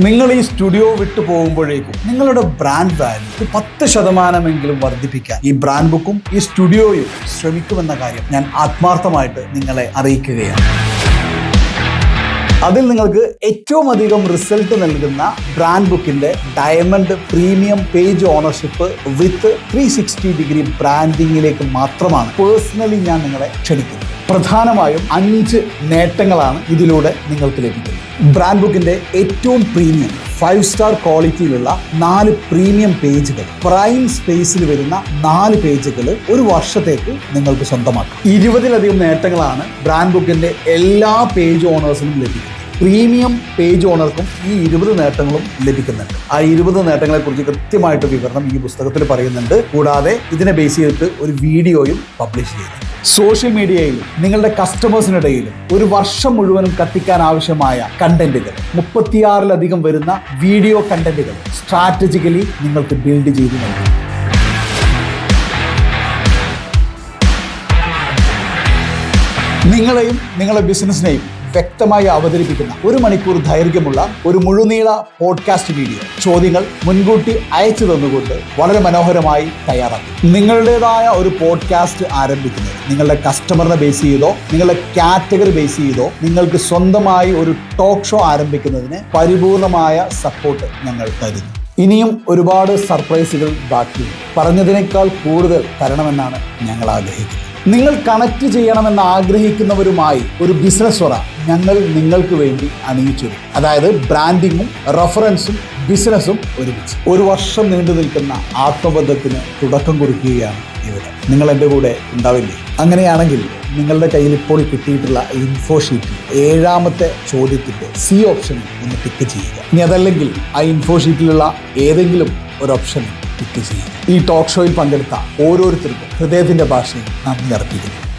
നിങ്ങൾ ഈ സ്റ്റുഡിയോ വിട്ടു പോകുമ്പോഴേക്കും നിങ്ങളുടെ ബ്രാൻഡ് വാല്യൂ 10% വർദ്ധിപ്പിക്കാൻ ഈ ബ്രാൻഡ് ബുക്കും ഈ സ്റ്റുഡിയോയും ശ്രമിക്കുമെന്ന കാര്യം ഞാൻ ആത്മാർത്ഥമായിട്ട് നിങ്ങളെ അറിയിക്കുകയാണ്. അതിൽ നിങ്ങൾക്ക് ഏറ്റവും അധികം റിസൾട്ട് നൽകുന്ന ബ്രാൻഡ് ബുക്കിന്റെ ഡയമണ്ട് പ്രീമിയം പേജ് ഓണർഷിപ്പ് വിത്ത് 360 ബ്രാൻഡിങ്ങിലേക്ക് മാത്രമാണ് പേഴ്സണലി ഞാൻ നിങ്ങളെ ക്ഷണിക്കുന്നത്. പ്രധാനമായും 5 നേട്ടങ്ങളാണ് ഇതിലൂടെ നിങ്ങൾക്ക് ലഭിക്കുന്നത്. ബ്രാൻഡ് ബുക്കിന്റെ ഏറ്റവും പ്രീമിയം 5 സ്റ്റാർ ക്വാളിറ്റിയിലുള്ള 4 പ്രീമിയം പേജുകൾ, പ്രൈം സ്പേസിൽ വരുന്ന 4 പേജുകൾ ഒരു വർഷത്തേക്ക് നിങ്ങൾക്ക് സ്വന്തമാക്കാം. 20-ലധികം നേട്ടങ്ങളാണ് ബ്രാൻഡ് ബുക്കിന്റെ എല്ലാ പേജ് ഓണേഴ്സിനും ലഭിക്കുന്നത്. പ്രീമിയം പേജ് ഓണർക്കും ഈ 20 നേട്ടങ്ങളും ലഭിക്കുന്നുണ്ട്. ആ 20 നേട്ടങ്ങളെ കുറിച്ച് കൃത്യമായിട്ട് വിവരണം ഈ പുസ്തകത്തിൽ പറയുന്നുണ്ട്. കൂടാതെ ഇതിനെ ബേസ് ചെയ്തിട്ട് ഒരു വീഡിയോയും പബ്ലിഷ് ചെയ്യുന്നു. സോഷ്യൽ മീഡിയയിലും നിങ്ങളുടെ കസ്റ്റമേഴ്സിനിടയിലും ഒരു വർഷം മുഴുവനും കത്തിക്കാൻ ആവശ്യമായ കണ്ടന്റുകൾ, 36-ലധികം വരുന്ന വീഡിയോ കണ്ടന്റുകൾ സ്ട്രാറ്റജിക്കലി നിങ്ങൾക്ക് ബിൽഡ് ചെയ്ത് നൽകും. നിങ്ങളെയും നിങ്ങളുടെ ബിസിനസ്സിനെയും വ്യക്തമായി അവതരിപ്പിക്കുന്ന 1 മണിക്കൂർ ദൈർഘ്യമുള്ള ഒരു മുഴുനീള പോഡ്കാസ്റ്റ് വീഡിയോ ചോദ്യങ്ങൾ മുൻകൂട്ടി അയച്ചു തന്നുകൊണ്ട് വളരെ മനോഹരമായി തയ്യാറാക്കി. നിങ്ങളുടേതായ ഒരു പോഡ്കാസ്റ്റ് ആരംഭിക്കുന്നത് നിങ്ങളുടെ കസ്റ്റമറിനെ ബേസ് ചെയ്തോ നിങ്ങളുടെ കാറ്റഗറി ബേസ് ചെയ്തോ നിങ്ങൾക്ക് സ്വന്തമായി ഒരു ടോക്ക് ഷോ ആരംഭിക്കുന്നതിന് പരിപൂർണമായ സപ്പോർട്ട് ഞങ്ങൾ തരുന്നു. ഇനിയും ഒരുപാട് സർപ്രൈസുകൾ ബാക്കിയുണ്ട്. പറഞ്ഞതിനേക്കാൾ കൂടുതൽ തരണമെന്നാണ് ഞങ്ങൾ ആഗ്രഹിക്കുന്നത്. നിങ്ങൾ കണക്ട് ചെയ്യണമെന്ന് ആഗ്രഹിക്കുന്നവരുമായി ഒരു ബിസിനസ് വറ ഞങ്ങൾ നിങ്ങൾക്ക് വേണ്ടി അണിയിച്ചൊരു, അതായത് ബ്രാൻഡിങ്ങും റെഫറൻസും ബിസിനസ്സും ഒരുമിച്ച് 1 വർഷം നീണ്ടു നിൽക്കുന്ന ആത്മബന്ധത്തിന് തുടക്കം കുറിക്കുകയാണ് ഇവിടെ. നിങ്ങൾ എൻ്റെ കൂടെ ഉണ്ടാവില്ലേ? അങ്ങനെയാണെങ്കിൽ നിങ്ങളുടെ കയ്യിൽ ഇപ്പോൾ കിട്ടിയിട്ടുള്ള ഇൻഫോ ഷീറ്റിൽ 7ാമത്തെ ചോദ്യത്തിൻ്റെ C ഓപ്ഷനിൽ ഒന്ന് ടിക്ക് ചെയ്യുക. ഇനി അതല്ലെങ്കിൽ ആ ഇൻഫോ ഷീറ്റിലുള്ള ഏതെങ്കിലും ഒരു ഓപ്ഷൻ ടിക്ക് ചെയ്യുക. ഈ ടോക്ക് ഷോയിൽ പങ്കെടുത്ത ഓരോരുത്തർക്കും ഹൃദയത്തിന്റെ ഭാഷയിൽ നന്ദി അർപ്പിക്കുന്നു.